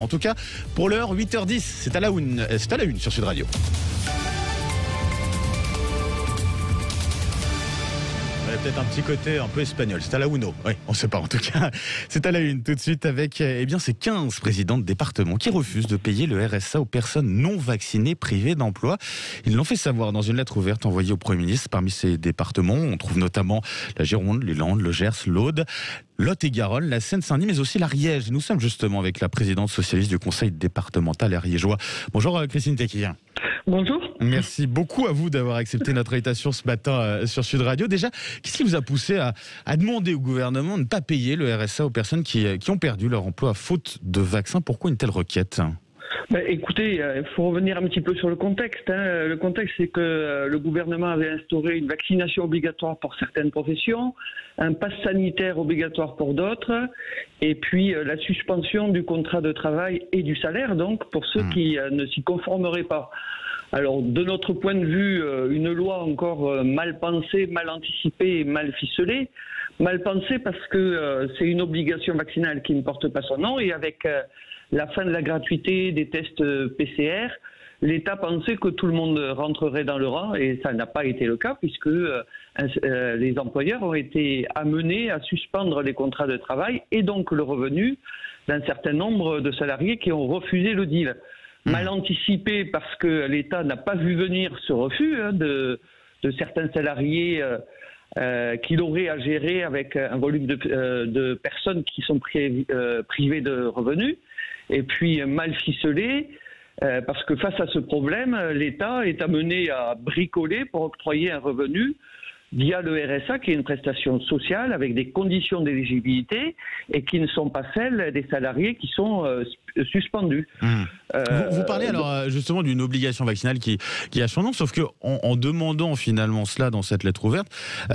En tout cas, pour l'heure, 8h10, c'est à la une sur Sud Radio. Il y a peut-être un petit côté un peu espagnol, c'est à la uno, oui, on ne sait pas en tout cas. C'est à la une tout de suite avec ces 15 présidents de département qui refusent de payer le RSA aux personnes non vaccinées privées d'emploi. Ils l'ont fait savoir dans une lettre ouverte envoyée au Premier ministre. Parmi ces départements, on trouve notamment la Gironde, les Landes, le Gers, l'Aude, Lot-et-Garonne, la Seine-Saint-Denis, mais aussi l'Ariège. Nous sommes justement avec la présidente socialiste du conseil départemental ariégeois. Bonjour Christine Tequille. Bonjour. Merci beaucoup à vous d'avoir accepté notre invitation ce matin sur Sud Radio. Déjà, qu'est-ce qui vous a poussé à demander au gouvernement de ne pas payer le RSA aux personnes qui ont perdu leur emploi faute de vaccin? Pourquoi une telle requête? Écoutez, il faut revenir un petit peu sur le contexte. Le contexte, c'est que le gouvernement avait instauré une vaccination obligatoire pour certaines professions, un pass sanitaire obligatoire pour d'autres, et puis la suspension du contrat de travail et du salaire, donc, pour ceux qui ne s'y conformeraient pas. Alors, de notre point de vue, une loi encore mal pensée, mal anticipée et mal ficelée. Mal pensée parce que c'est une obligation vaccinale qui ne porte pas son nom, et avec la fin de la gratuité des tests PCR, l'État pensait que tout le monde rentrerait dans le rang, et ça n'a pas été le cas, puisque les employeurs ont été amenés à suspendre les contrats de travail et donc le revenu d'un certain nombre de salariés qui ont refusé le deal. Mal anticipé parce que l'État n'a pas vu venir ce refus de certains salariés qu'il aurait à gérer avec un volume de personnes qui sont privées de revenus. Et puis mal ficelé, parce que face à ce problème, l'État est amené à bricoler pour octroyer un revenu via le RSA, qui est une prestation sociale avec des conditions d'éligibilité et qui ne sont pas celles des salariés qui sont suspendus. Vous parlez alors justement d'une obligation vaccinale qui a son nom, sauf que en demandant finalement cela dans cette lettre ouverte,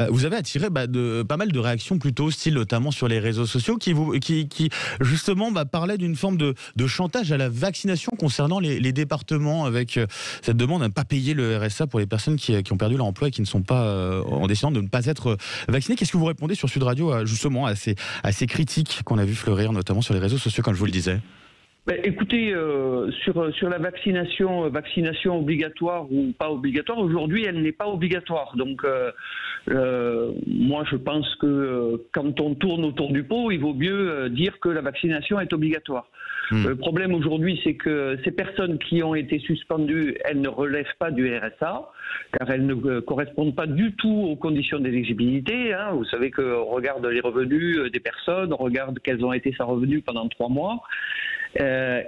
vous avez attiré pas mal de réactions plutôt hostiles, notamment sur les réseaux sociaux, qui justement parlaient d'une forme de chantage à la vaccination concernant les départements, avec cette demande à ne pas payer le RSA pour les personnes qui ont perdu leur emploi et qui ne sont pas en décidant de ne pas être vaccinées. Qu'est-ce que vous répondez sur Sud Radio justement à ces critiques qu'on a vu fleurir notamment sur les réseaux sociaux, comme je vous le disais? Écoutez, sur la vaccination obligatoire ou pas obligatoire, aujourd'hui elle n'est pas obligatoire. Donc moi je pense que quand on tourne autour du pot, il vaut mieux dire que la vaccination est obligatoire. Le problème aujourd'hui, c'est que ces personnes qui ont été suspendues, elles ne relèvent pas du RSA, car elles ne correspondent pas du tout aux conditions d'éligibilité. Vous savez qu'on regarde les revenus des personnes, on regarde quels ont été ses revenus pendant 3 mois.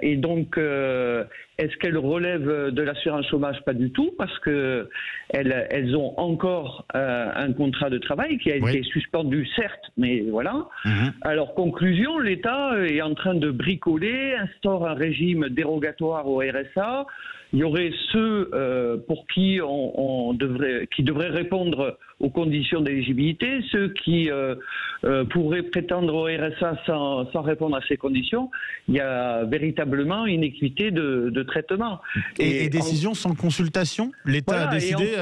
Et donc, est-ce qu'elles relèvent de l'assurance chômage? Pas du tout, parce que elles ont encore un contrat de travail qui a été suspendu, certes, mais voilà. Alors, conclusion, l'État est en train de bricoler, instaure un régime dérogatoire au RSA. Il y aurait ceux pour qui qui devraient répondre aux conditions d'éligibilité, ceux qui pourraient prétendre au RSA sans répondre à ces conditions. Il y a véritablement une équité de traitement. Et décision sans consultation? L'État a décidé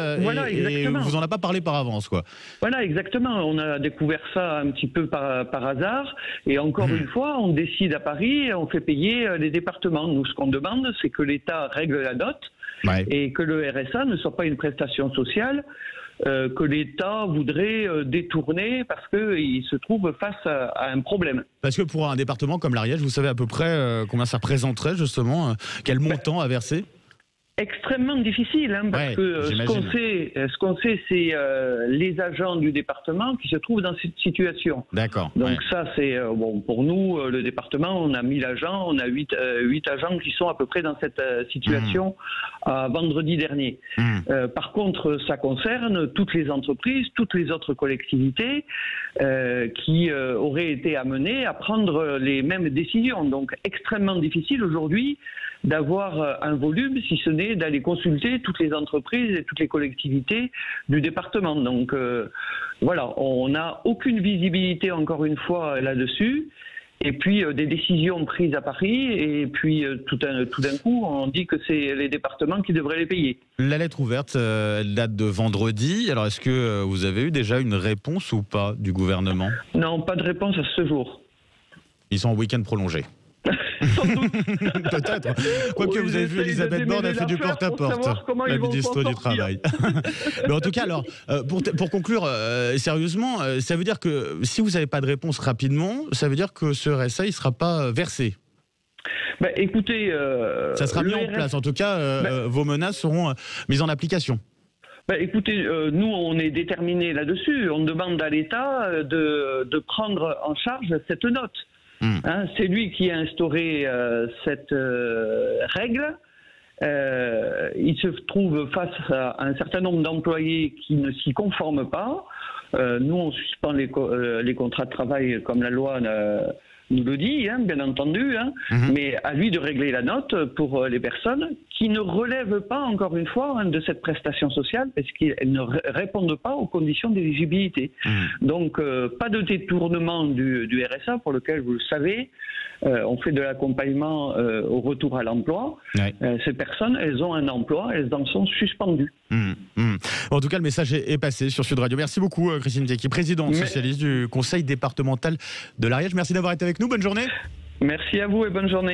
et vous en a pas parlé par avance, quoi. Voilà, exactement. On a découvert ça un petit peu par hasard. Et encore une fois, on décide à Paris et on fait payer les départements. Nous, ce qu'on demande, c'est que l'État règle la dot et que le RSA ne soit pas une prestation sociale que l'État voudrait détourner parce qu'il se trouve face à un problème. Parce que pour un département comme l'Ariège, vous savez à peu près combien ça représenterait justement, quel montant à verser? Extrêmement difficile, parce que ce qu'on sait, c'est les agents du département qui se trouvent dans cette situation. D'accord. Donc ça, c'est bon pour nous, le département, on a 1000 agents, on a 8 agents qui sont à peu près dans cette situation à vendredi dernier. Par contre, ça concerne toutes les entreprises, toutes les autres collectivités qui auraient été amenées à prendre les mêmes décisions. Donc extrêmement difficile aujourd'hui d'avoir un volume, si ce n'est d'aller consulter toutes les entreprises et toutes les collectivités du département. Donc voilà, on n'a aucune visibilité encore une fois là-dessus. Et puis des décisions prises à Paris, et puis tout d'un coup, on dit que c'est les départements qui devraient les payer. La lettre ouverte, elle date de vendredi. Alors est-ce que vous avez eu déjà une réponse ou pas du gouvernement? Non, pas de réponse à ce jour. Ils sont en week-end prolongé. Sans doute. Peut-être. Quoique vous avez vu, Elisabeth Borne a fait du porte-à-porte, la ministre du Travail. Mais en tout cas, alors, pour conclure sérieusement, ça veut dire que si vous n'avez pas de réponse rapidement, ça veut dire que ce RSA, il ne sera pas versé. Ben, écoutez... ça sera mis en place. En tout cas, vos menaces seront mises en application. Ben, écoutez, nous, on est déterminés là-dessus. On demande à l'État de prendre en charge cette note. Hein, c'est lui qui a instauré cette règle. Il se trouve face à un certain nombre d'employés qui ne s'y conforment pas. Nous, on suspend les contrats de travail comme la loi nous le dit, hein, bien entendu, hein, mais à lui de régler la note pour les personnes qui ne relèvent pas, encore une fois, hein, de cette prestation sociale parce qu'elles ne répondent pas aux conditions d'éligibilité. Donc, pas de détournement du RSA pour lequel, vous le savez, on fait de l'accompagnement au retour à l'emploi. Ces personnes, elles ont un emploi, elles en sont suspendues. En tout cas, le message est passé sur Sud Radio. Merci beaucoup, Christine Tecchi, présidente socialiste du Conseil départemental de l'Ariège. Merci d'avoir été avec nous. Bonne journée. Merci à vous et bonne journée.